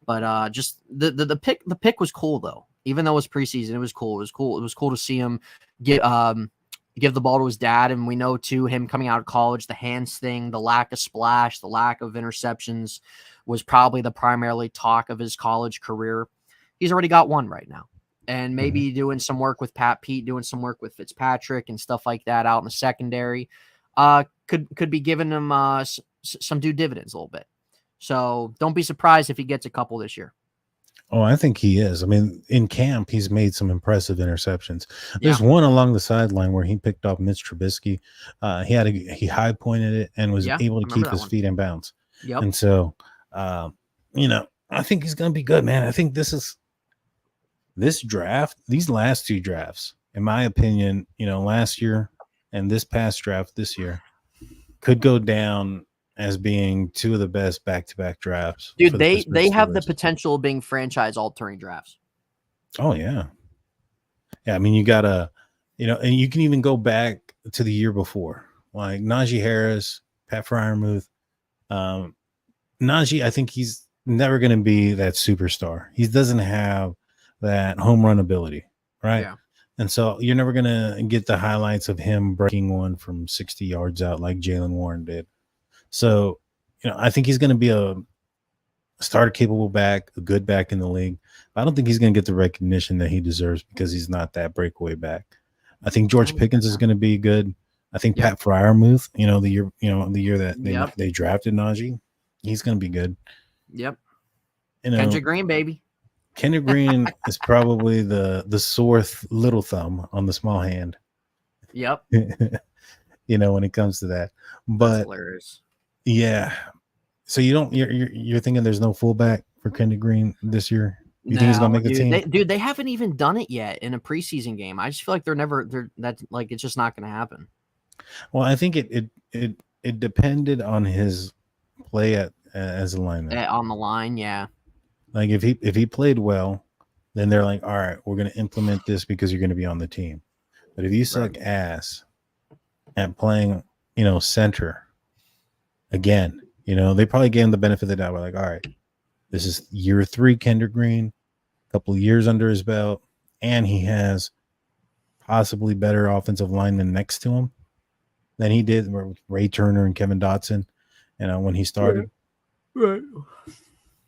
but just the pick was cool though. Even though it was preseason, it was cool. It was cool to see him give the ball to his dad, and we know too him coming out of college, the hands thing, the lack of splash, the lack of interceptions was probably the primarily talk of his college career. He's already got one right now. And maybe doing some work with Pat Pete, doing some work with Fitzpatrick and stuff like that out in the secondary could be giving him some due dividends a little bit. So don't be surprised if he gets a couple this year. Oh, I think he is. I mean, in camp, he's made some impressive interceptions. There's one along the sideline where he picked off Mitch Trubisky. He high pointed it and was able to keep his feet in bounds. Yep. And so, I think he's going to be good, man. I think this draft, these last two drafts, in my opinion, last year and this past draft this year could go down as being two of the best back-to-back drafts. Dude, they have the potential of being franchise-altering drafts. Oh, yeah. Yeah, I mean, you got to, and you can even go back to the year before, like Najee Harris, Pat Freiermuth. Najee, I think he's never going to be that superstar. He doesn't have that home run ability, right? Yeah. And so you're never going to get the highlights of him breaking one from 60 yards out like Jalen Warren did. So, I think he's going to be a starter-capable back, a good back in the league. I don't think he's going to get the recognition that he deserves because he's not that breakaway back. I think George Pickens is going to be good. I think Yep. Pat Fryermuth, the year that Yep. they drafted Najee, he's going to be good. Yep. You know, Kendrick Green, baby. Kendrick Green is probably the sore little thumb on the small hand. Yep. When it comes to that. That's But hilarious. yeah. So you're thinking there's no fullback for Kendrick Green this year? You think he's gonna make the team? They haven't even done it yet in a preseason game. I just feel like it's just not gonna happen. Well, I think it depended on his play as a lineman. On the line, yeah. Like if he played well, then they're like, all right, we're gonna implement this because you're gonna be on the team. But if you suck ass at playing, center again, they probably gave him the benefit of the doubt. We're like, all right, this is year 3 Kendrick Green, a couple of years under his belt, and he has possibly better offensive linemen next to him than he did with Ray Turner and Kevin Dotson, when he started. Right.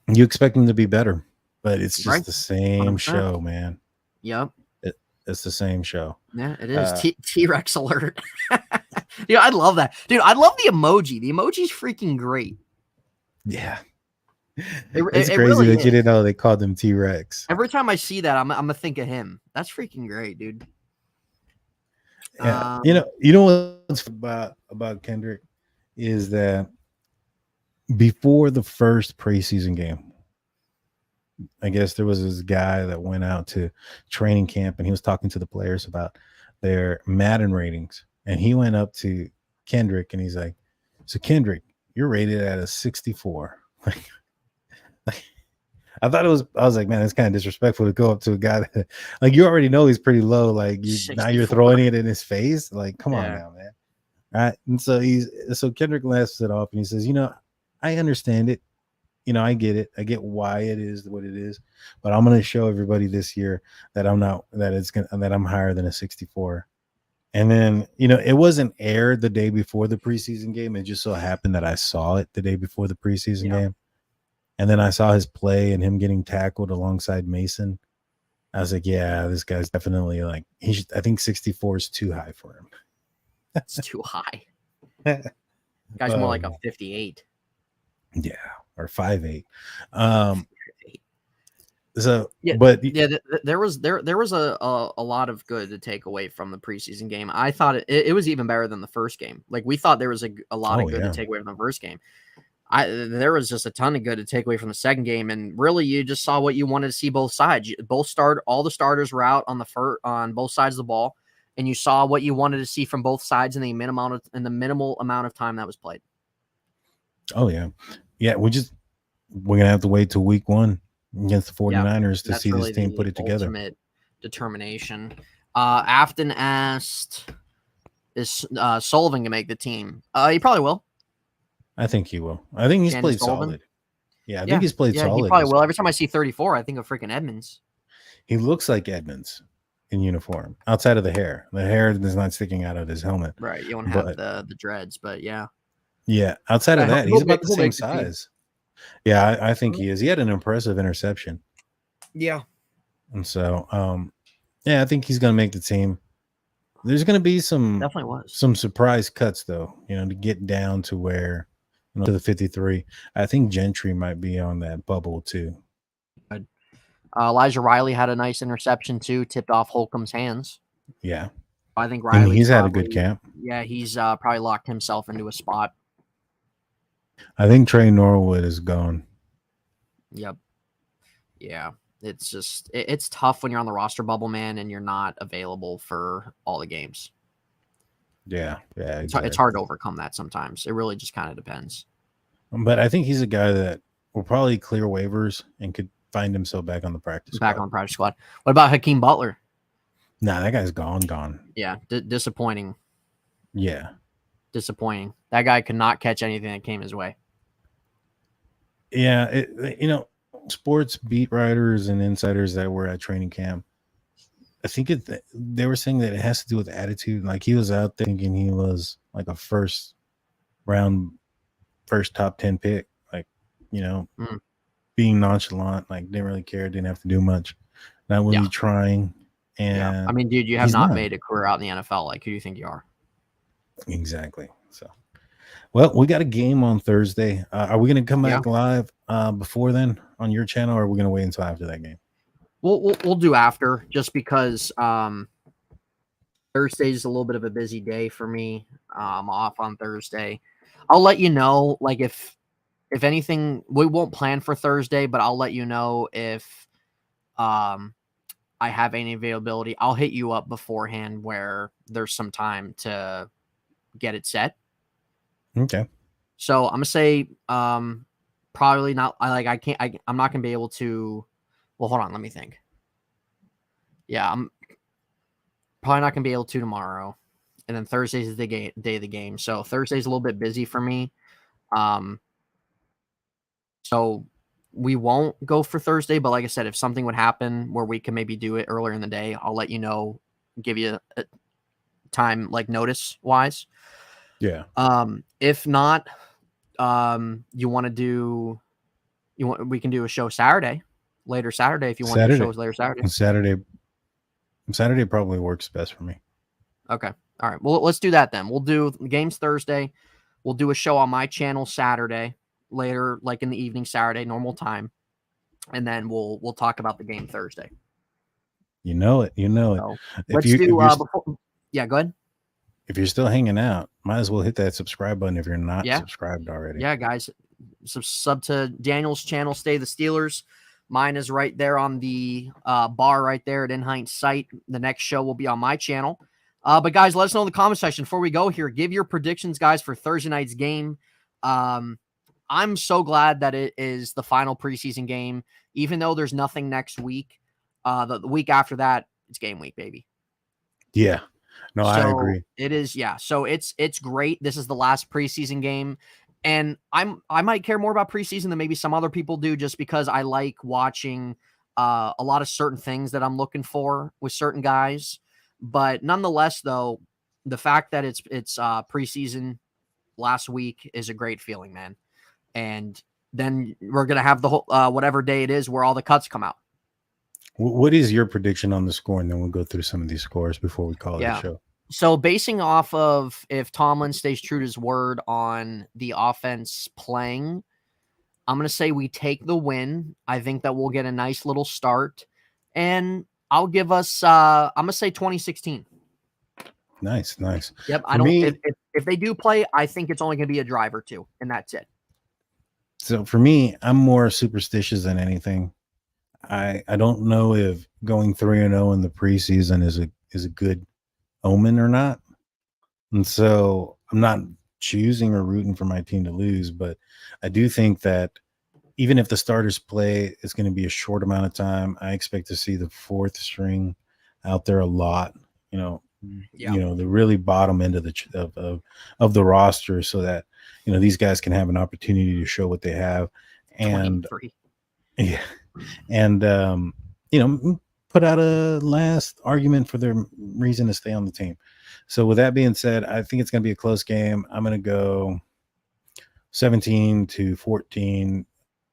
You expect him to be better, but it's just the same 100%. show, man. Yep. It's the same show. Yeah, it is. T-Rex alert. Dude, I love that. Dude, I love the emoji. The emoji's freaking great. Yeah. It's crazy really that you didn't know they called him T-Rex. Every time I see that, I'm gonna think of him. That's freaking great, dude. Yeah. You know what's about Kendrick is that before the first preseason game, I guess there was this guy that went out to training camp and he was talking to the players about their Madden ratings. And he went up to Kendrick and he's like, so Kendrick, you're rated at a 64. I was like, man, it's kind of disrespectful to go up to a guy that, like, you already know he's pretty low. Like, now you're throwing it in his face. Like, come on now, man. All right. And so Kendrick laughs it off and he says, I understand it. I get it. I get why it is what it is, but I'm going to show everybody this year that I'm higher than a 64. And then, it wasn't aired the day before the preseason game. It just so happened that I saw it the day before the preseason game. And then I saw his play and him getting tackled alongside Mason. I was like, yeah, this guy's definitely like, I think 64 is too high for him. That's too high. Guy's more like a 58. Yeah. Or 5'8". There was a lot of good to take away from the preseason game. I thought it was even better than the first game. Like, we thought there was a lot of good to take away from the first game. There was just a ton of good to take away from the second game, and really, you just saw what you wanted to see both sides. All the starters were out on both sides of the ball, and you saw what you wanted to see from both sides in the minimal amount of time that was played. Oh yeah. We're gonna have to wait till week 1 against the 49ers to see this team put it together. Ultimate determination. Afton asked, "Is Sullivan gonna make the team?" He probably will. I think he will. I think he's played solid. Yeah, I think he's played solid. He probably will. Every time I see 34, I think of freaking Edmonds. He looks like Edmonds in uniform, outside of the hair. The hair is not sticking out of his helmet. Right. You don't have the dreads, but yeah. Yeah. Outside of that, he's about the same size. Yeah, I think he is. He had an impressive interception. Yeah. And so, I think he's going to make the team. There's going to be some surprise cuts, though, to get down to where, to the 53. I think Gentry might be on that bubble, too. Good. Elijah Riley had a nice interception, too, tipped off Holcomb's hands. Yeah. I think Riley. He's had a good camp. Yeah, he's probably locked himself into a spot. I think Trey Norwood is gone. Yep. Yeah. It's just, it's tough when you're on the roster bubble, man, and you're not available for all the games. Yeah. Yeah. Exactly. It's hard to overcome that sometimes. It really just kind of depends. But I think he's a guy that will probably clear waivers and could find himself back on the practice squad. Back on the practice squad. What about Hakeem Butler? Nah, that guy's gone. Yeah. Disappointing. Yeah. Disappointing. That guy could not catch anything that came his way. Yeah. Sports beat writers and insiders that were at training camp, I think they were saying that it has to do with attitude. Like, he was out there thinking he was like a first top 10 pick, like, being nonchalant, like didn't really care, didn't have to do much, not really trying. And I mean, dude, you have not made a career out in the NFL. Like, who do you think you are? Exactly. So, well, we got a game on Thursday. Are we going to come back live before then on your channel, or are we going to wait until after that game? We'll do after, just because Thursday's a little bit of a busy day for me. I'm off on Thursday. I'll let you know, like, if anything, we won't plan for Thursday, but I'll let you know if I have any availability. I'll hit you up beforehand where there's some time to get it set. Okay. So I'm gonna say probably not. I'm not gonna be able to. Well, hold on, let me think. Yeah, I'm probably not gonna be able to tomorrow, and then Thursday's the day of the game. So Thursday's a little bit busy for me. So we won't go for Thursday, but like I said, if something would happen where we can maybe do it earlier in the day, I'll let you know, give you a time, like, notice wise. Yeah. If not, you want to do, we can do a show later Saturday if you want to do shows later Saturday. Saturday probably works best for me. Okay. All right. Well, let's do that then. We'll do games Thursday. We'll do a show on my channel Saturday, later, like in the evening, Saturday, normal time. And then we'll talk about the game Thursday. You know it. So let's do before. Yeah, go ahead. If you're still hanging out, might as well hit that subscribe button if you're not subscribed already. Yeah, guys. Sub to Daniel's channel, Stay the Steelers. Mine is right there on the bar right there at In Heintz site. The next show will be on my channel. But guys, let us know in the comment section before we go here. Give your predictions, guys, for Thursday night's game. I'm so glad that it is the final preseason game, even though there's nothing next week. The week after that, it's game week, baby. Yeah. No, I agree. It is, yeah. So it's great. This is the last preseason game. And I might care more about preseason than maybe some other people do, just because I like watching a lot of certain things that I'm looking for with certain guys. But nonetheless, though, the fact that it's preseason last week is a great feeling, man. And then we're gonna have the whole whatever day it is where all the cuts come out. What is your prediction on the score? And then we'll go through some of these scores before we call it a show. So basing off of if Tomlin stays true to his word on the offense playing, I'm going to say we take the win. I think that we'll get a nice little start. And I'll give us, I'm going to say 2016. Nice. Yep. If they do play, I think it's only going to be a drive or two, and that's it. So for me, I'm more superstitious than anything. I don't know if going 3-0 in the preseason is a good omen or not. And so I'm not choosing or rooting for my team to lose, but I do think that even if the starters play, it's going to be a short amount of time. I expect to see the fourth string out there a lot, you know, the really bottom end of the roster, so that, these guys can have an opportunity to show what they have. And 23. Yeah. And, put out a last argument for their reason to stay on the team. So with that being said, I think it's going to be a close game. I'm going to go 17-14.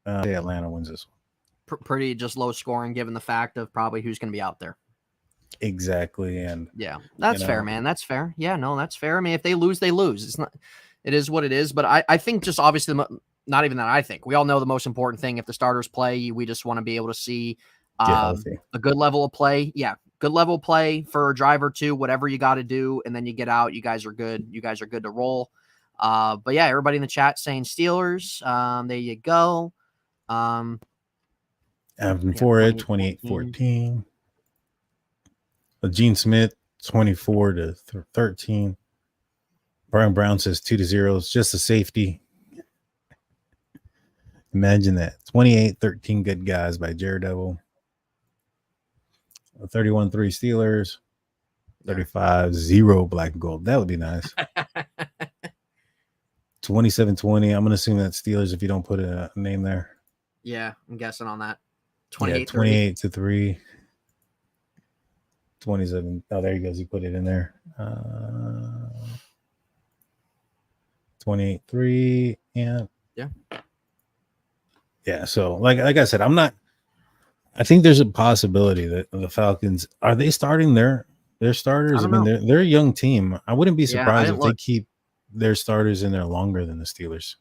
Atlanta wins this one. Pretty just low scoring, given the fact of probably who's going to be out there. Exactly. And yeah, that's fair, man. That's fair. Yeah, no, that's fair. I mean, if they lose, they lose. It is what it is. But I think just obviously, not even that, I think we all know the most important thing. If the starters play, we just want to be able to see a good level of play. Yeah. Good level of play for a drive or two, whatever you got to do. And then you get out. You guys are good. You guys are good to roll. But yeah, everybody in the chat saying Steelers. There you go. Avon for it, 28-14. Gene Smith, 24-13. Brian Brown says 2-0. It's just a safety. Imagine that. 28-13 good guys by Daredevil. 31-3 Steelers. 35-0 black and gold. That would be nice. 27-20. I'm going to assume that Steelers if you don't put a name there. Yeah, I'm guessing on that. 28-3. 27. Oh, there he goes. He put it in there. 28-3. Yeah. Yeah. So like I said, I think there's a possibility that the Falcons, are they starting their Their starters, I don't mean, know. they're a young team. I wouldn't be Yeah, I surprised didn't if they look. keep their starters in there longer than the Steelers.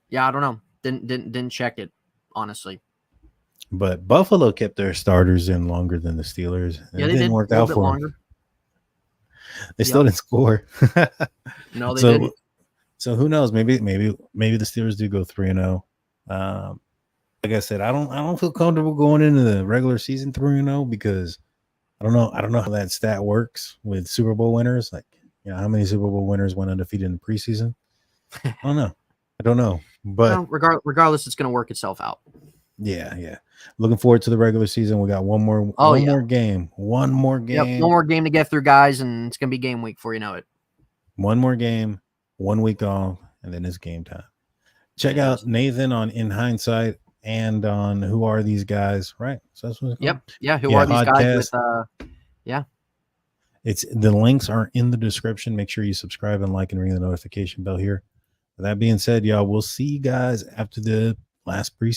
Yeah, I don't know. Didn't check it, honestly. But Buffalo kept their starters in longer than the Steelers. Yeah, It they didn't did a work little out bit for them. longer. They still Yep. didn't score. No, they so didn't. so who knows? Maybe the Steelers do go 3-0. Like I said, I don't feel comfortable going into the regular season 3-0 because I don't know how that stat works with Super Bowl winners. Like, how many Super Bowl winners went undefeated in the preseason? I don't know. But No, regardless, it's going to work itself out. yeah. Looking forward to the regular season. We got one more game. One more game. Yep, one more game to get through, guys, and it's going to be game week before you know it. One more game, 1 week off, and then it's game time. Check out Nathan on In Hindsight and on Who Are These Guys, right? So that's what it's called. Yeah. Who are these guys with It's the links are in the description. Make sure you subscribe and like and ring the notification bell here. With that being said, y'all, we'll see you guys after the last preseason.